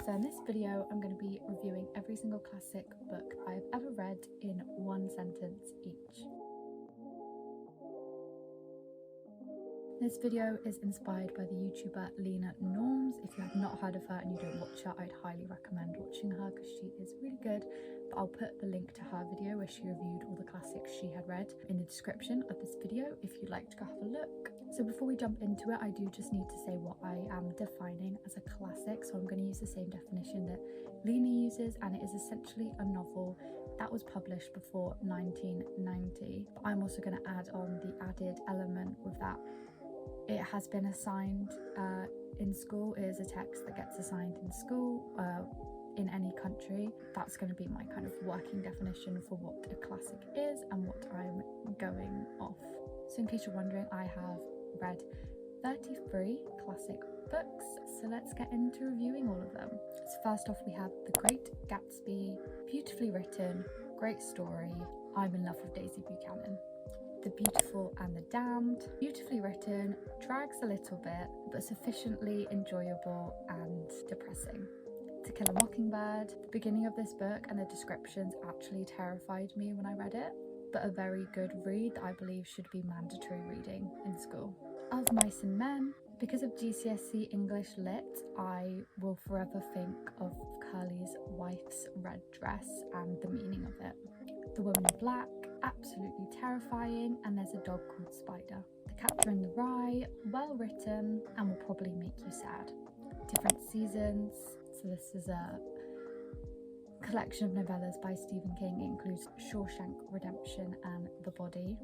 So in this video, I'm going to be reviewing every single classic book I've ever read in one sentence each. This video is inspired by the YouTuber Lena Norms. If you have not heard of her and you don't watch her, I'd highly recommend watching her because she is really good. But I'll put the link to her video where she reviewed all the classics she had read in the description of this video if you'd like to go have a look. So before we jump into it, I do just need to say what I am defining as a classic. So I'm going to use the same definition that Lena uses, and it is essentially a novel that was published before 1990. But I'm also going to add on the added element with that. It has been assigned in school. It is a text that gets assigned in school in any country. That's going to be my kind of working definition for what a classic is and what I'm going off. So in case you're wondering, I have read 33 classic books, so let's get into reviewing all of them. So first off, we have The Great Gatsby. Beautifully written, great story. I'm in love with Daisy Buchanan. The Beautiful and the Damned. Beautifully written, drags a little bit, but sufficiently enjoyable and depressing. To Kill a Mockingbird. The beginning of this book and the descriptions actually terrified me when I read it, but a very good read that I believe should be mandatory reading in school. Of Mice and Men. Because of GCSE English Lit, I will forever think of Curly's wife's red dress and the meaning of it. The Woman in Black. Absolutely terrifying, and there's a dog called Spider. The Catcher in the Rye, well written and will probably make you sad. Different Seasons. So this is a collection of novellas by Stephen King. It includes Shawshank Redemption and The Body.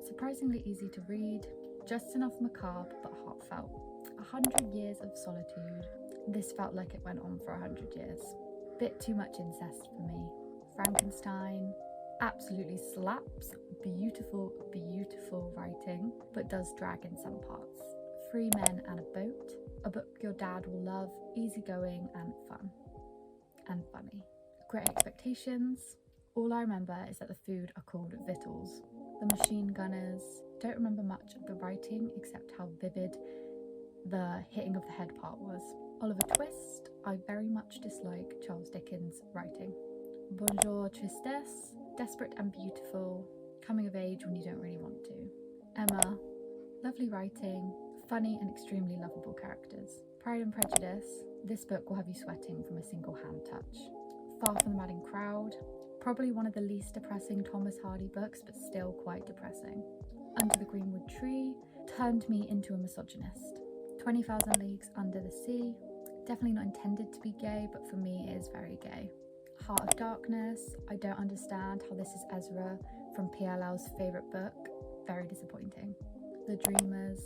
Surprisingly easy to read, just enough macabre but heartfelt. 100 Years of Solitude. This felt like it went on for 100 years. Bit too much incest for me. Frankenstein. Absolutely slaps. Beautiful, beautiful writing, but does drag in some parts. Three Men and a Boat. A book your dad will love, easygoing and fun. And funny. Great Expectations. All I remember is that the food are called victuals. The Machine Gunners. Don't remember much of the writing except how vivid the hitting of the head part was. Oliver Twist. I very much dislike Charles Dickens' writing. Bonjour Tristesse. Desperate and beautiful, coming of age when you don't really want to. Emma, lovely writing, funny and extremely lovable characters. Pride and Prejudice, this book will have you sweating from a single hand touch. Far from the Madding Crowd, probably one of the least depressing Thomas Hardy books, but still quite depressing. Under the Greenwood Tree, turned me into a misogynist. 20,000 Leagues Under the Sea, definitely not intended to be gay, but for me it is very gay. Heart of Darkness. I don't understand how this is Ezra from PLL's favourite book. Very disappointing. The Dreamers.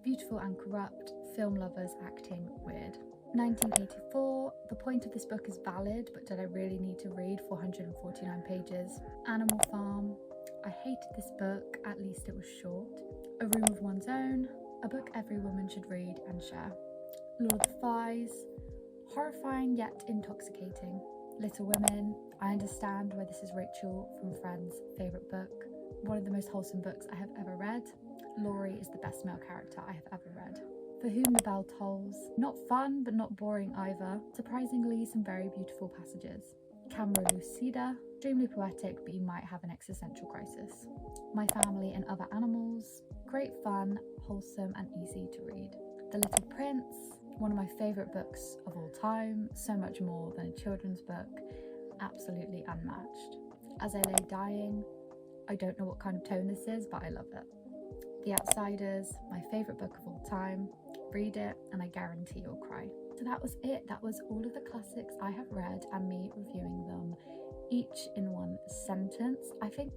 Beautiful and corrupt. Film lovers acting weird. 1984. The point of this book is valid, but did I really need to read 449 pages? Animal Farm. I hated this book, at least it was short. A Room of One's Own. A book every woman should read and share. Lord of the Flies. Horrifying yet intoxicating. Little Women. I understand why this is Rachel from Friends' favourite book. One of the most wholesome books I have ever read. Laurie is the best male character I have ever read. For Whom the Bell Tolls. Not fun, but not boring either. Surprisingly, some very beautiful passages. Camera Lucida. Extremely poetic, but you might have an existential crisis. My Family and Other Animals. Great fun, wholesome and easy to read. The Little Prince. One of my favourite books of all time, so much more than a children's book, absolutely unmatched. As I Lay Dying, I don't know what kind of tone this is, but I love it. The Outsiders, my favourite book of all time. Read it and I guarantee you'll cry. So that was it. That was all of the classics I have read and me reviewing them, each in one sentence. I think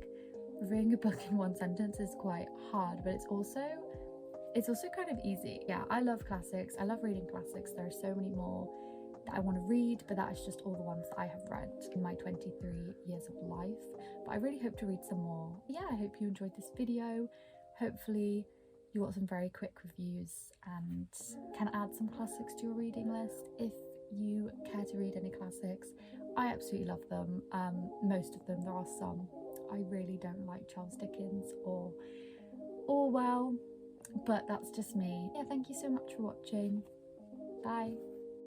reviewing a book in one sentence is quite hard, but it's also kind of easy. Yeah, I love classics. I love reading classics. There are so many more that I want to read, but that is just all the ones that I have read in my 23 years of life. But I really hope to read some more. Yeah, I hope you enjoyed this video. Hopefully you got some very quick reviews and can add some classics to your reading list if you care to read any classics. I absolutely love them. Most of them. There are some I really don't like, Charles Dickens or Orwell. But that's just me. Yeah, thank you so much for watching. Bye.